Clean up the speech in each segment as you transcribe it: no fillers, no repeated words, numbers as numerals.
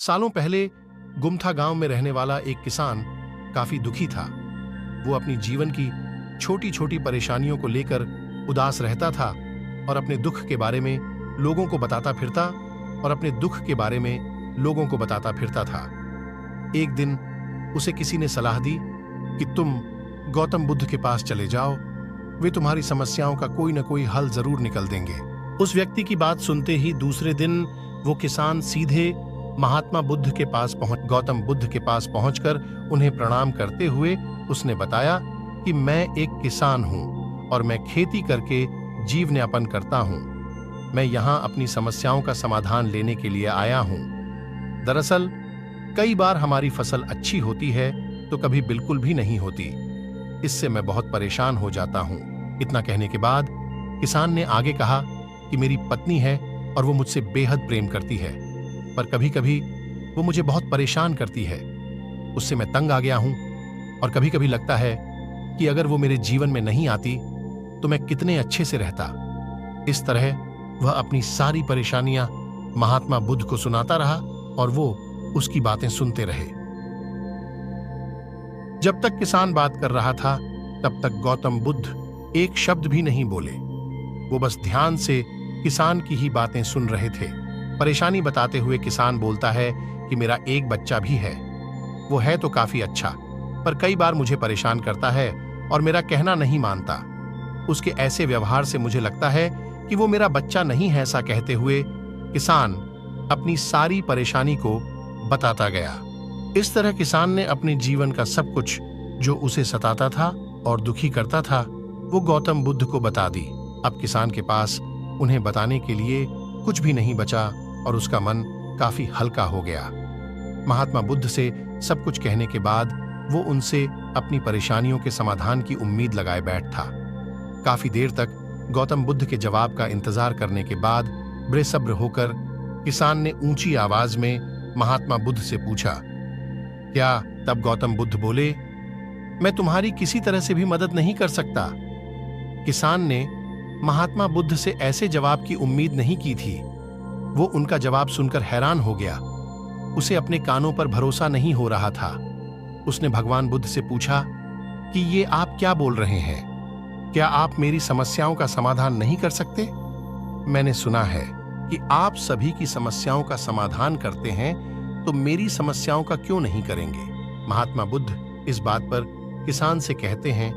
सालों पहले गुमथा गांव में रहने वाला एक किसान काफी दुखी था। वो अपनी जीवन की छोटी छोटी परेशानियों को लेकर उदास रहता था और अपने दुख के बारे में लोगों को बताता फिरता था। एक दिन उसे किसी ने सलाह दी कि तुम गौतम बुद्ध के पास चले जाओ, वे तुम्हारी समस्याओं का कोई न कोई हल जरूर निकल देंगे। उस व्यक्ति की बात सुनते ही दूसरे दिन वो किसान सीधे गौतम बुद्ध के पास पहुंचकर उन्हें प्रणाम करते हुए उसने बताया कि मैं एक किसान हूं और मैं खेती करके जीवनयापन करता हूं। मैं यहां अपनी समस्याओं का समाधान लेने के लिए आया हूं। दरअसल कई बार हमारी फसल अच्छी होती है तो कभी बिल्कुल भी नहीं होती। इससे मैं बहुत परेशान हो जाता हूं। इतना कहने के बाद किसान ने आगे कहा कि मेरी पत्नी है और वो मुझसे बेहद प्रेम करती है, पर कभी कभी वो मुझे बहुत परेशान करती है। उससे मैं तंग आ गया हूं और कभी कभी लगता है कि अगर वो मेरे जीवन में नहीं आती तो मैं कितने अच्छे से रहता। इस तरह वह अपनी सारी परेशानियां महात्मा बुद्ध को सुनाता रहा और वो उसकी बातें सुनते रहे। जब तक किसान बात कर रहा था तब तक गौतम बुद्ध एक शब्द भी नहीं बोले। वो बस ध्यान से किसान की ही बातें सुन रहे थे। परेशानी बताते हुए किसान बोलता है कि मेरा एक बच्चा भी है। वो है तो काफी अच्छा, पर कई बार मुझे परेशान करता है और मेरा कहना नहीं मानता। उसके ऐसे व्यवहार से मुझे लगता है कि वो मेरा बच्चा नहीं है। ऐसा कहते हुए किसान अपनी सारी परेशानी को बताता गया। इस तरह किसान ने अपने जीवन का सब कुछ जो उसे सताता था और दुखी करता था वो गौतम बुद्ध को बता दी। अब किसान के पास उन्हें बताने के लिए कुछ भी नहीं बचा और उसका मन काफी हल्का हो गया। महात्मा बुद्ध से सब कुछ कहने के बाद वो उनसे अपनी परेशानियों के समाधान की उम्मीद लगाए बैठ था। काफी देर तक गौतम बुद्ध के जवाब का इंतजार करने के बाद बेसब्र होकर किसान ने ऊंची आवाज में महात्मा बुद्ध से पूछा, क्या? तब गौतम बुद्ध बोले, मैं तुम्हारी किसी तरह से भी मदद नहीं कर सकता। किसान ने महात्मा बुद्ध से ऐसे जवाब की उम्मीद नहीं की थी। वो उनका जवाब सुनकर हैरान हो गया। उसे अपने कानों पर भरोसा नहीं हो रहा था। उसने भगवान बुद्ध से पूछा कि ये आप क्या बोल रहे हैं? क्या आप मेरी समस्याओं का समाधान नहीं कर सकते? मैंने सुना है कि आप सभी की समस्याओं का समाधान करते हैं, तो मेरी समस्याओं का क्यों नहीं करेंगे? महात्मा बुद्ध इस बात पर किसान से कहते हैं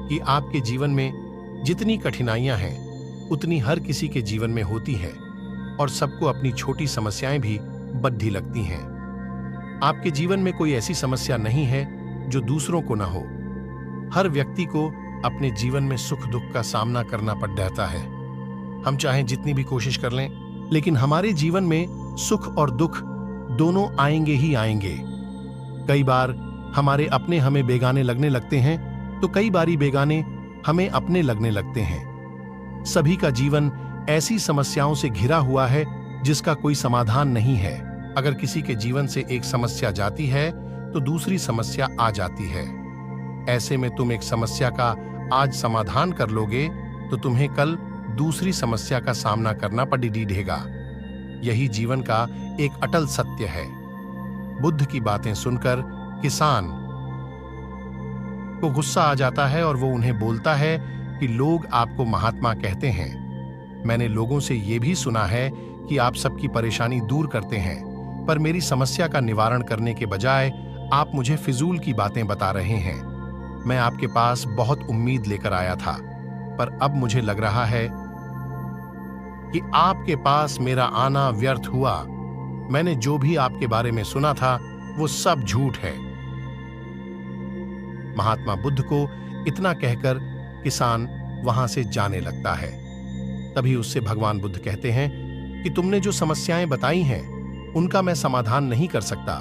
कि आपके जीवन में जितनी कठिनाइयां हैं उतनी हर किसी के जीवन में होती है और सबको अपनी छोटी समस्याएं भी बड्ढी लगती हैं। आपके जीवन में कोई ऐसी समस्या नहीं है जो दूसरों को ना हो। हर व्यक्ति को अपने जीवन में सुख दुख का सामना करना पड़ जाता है। हम चाहे जितनी भी कोशिश कर लें, लेकिन हमारे जीवन में सुख और दुख दोनों आएंगे ही आएंगे। कई बार हमारे अपने हमें बेगाने लगने लगते हैं तो कई बारी बेगाने हमें अपने लगने लगते हैं। सभी का जीवन ऐसी समस्याओं से घिरा हुआ है जिसका कोई समाधान नहीं है। अगर किसी के जीवन से एक समस्या जाती है तो दूसरी समस्या आ जाती है। ऐसे में तुम एक समस्या का आज समाधान कर लोगे तो तुम्हें कल दूसरी समस्या का सामना करना पड़ेगा। यही जीवन का एक अटल सत्य है। बुद्ध की बातें सुनकर किसान को गुस्सा आ जाता है और वो उन्हें बोलता है कि लोग आपको महात्मा कहते हैं। मैंने लोगों से ये भी सुना है कि आप सबकी परेशानी दूर करते हैं, पर मेरी समस्या का निवारण करने के बजाय आप मुझे फिजूल की बातें बता रहे हैं। मैं आपके पास बहुत उम्मीद लेकर आया था, पर अब मुझे लग रहा है कि आपके पास मेरा आना व्यर्थ हुआ। मैंने जो भी आपके बारे में सुना था वो सब झूठ है। महात्मा बुद्ध को इतना कहकर किसान वहां से जाने लगता है। तभी उससे भगवान बुद्ध कहते हैं कि तुमने जो समस्याएं बताई हैं उनका मैं समाधान नहीं कर सकता,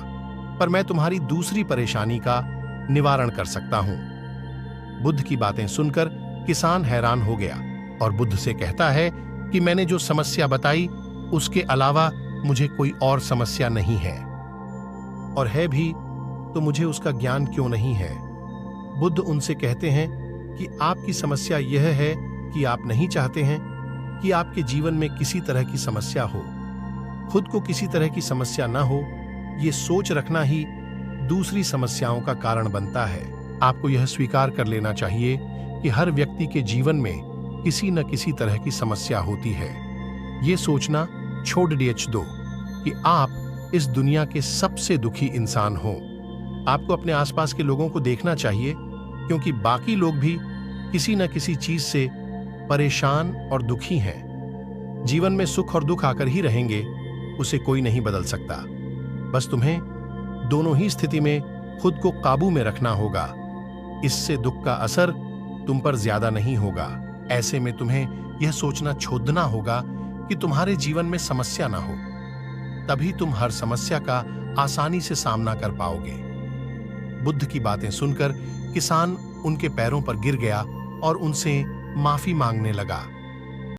पर मैं तुम्हारी दूसरी परेशानी का निवारण कर सकता हूं। बुद्ध की बातें सुनकर किसान हैरान हो गया और बुद्ध से कहता है कि मैंने जो समस्या बताई उसके अलावा मुझे कोई और समस्या नहीं है, और है भी तो मुझे उसका ज्ञान क्यों नहीं है। बुद्ध उनसे कहते हैं कि आपकी समस्या यह है कि आप नहीं चाहते हैं कि आपके जीवन में किसी तरह की समस्या हो। खुद को किसी तरह की समस्या ना हो, ये सोच रखना ही दूसरी समस्याओं का कारण बनता है। आपको यह स्वीकार कर लेना चाहिए कि हर व्यक्ति के जीवन में किसी न किसी तरह की समस्या होती है। ये सोचना छोड़ दो कि आप इस दुनिया के सबसे दुखी इंसान हो। आपको अपने आसपास के लोगों को देखना चाहिए, क्योंकि बाकी लोग भी किसी न किसी चीज से परेशान और दुखी हैं। जीवन में सुख और दुख आकर ही रहेंगे, उसे कोई नहीं बदल सकता। बस तुम्हें दोनों ही स्थिति में खुद को काबू में रखना होगा। इससे दुख का असर तुम पर ज्यादा नहीं होगा। ऐसे में तुम्हें यह सोचना छोड़ना होगा कि तुम्हारे जीवन में समस्या ना हो, तभी तुम हर समस्या का आसानी से सामना कर पाओगे। बुद्ध की बातें सुनकर किसान उनके पैरों पर गिर गया और उनसे माफी मांगने लगा।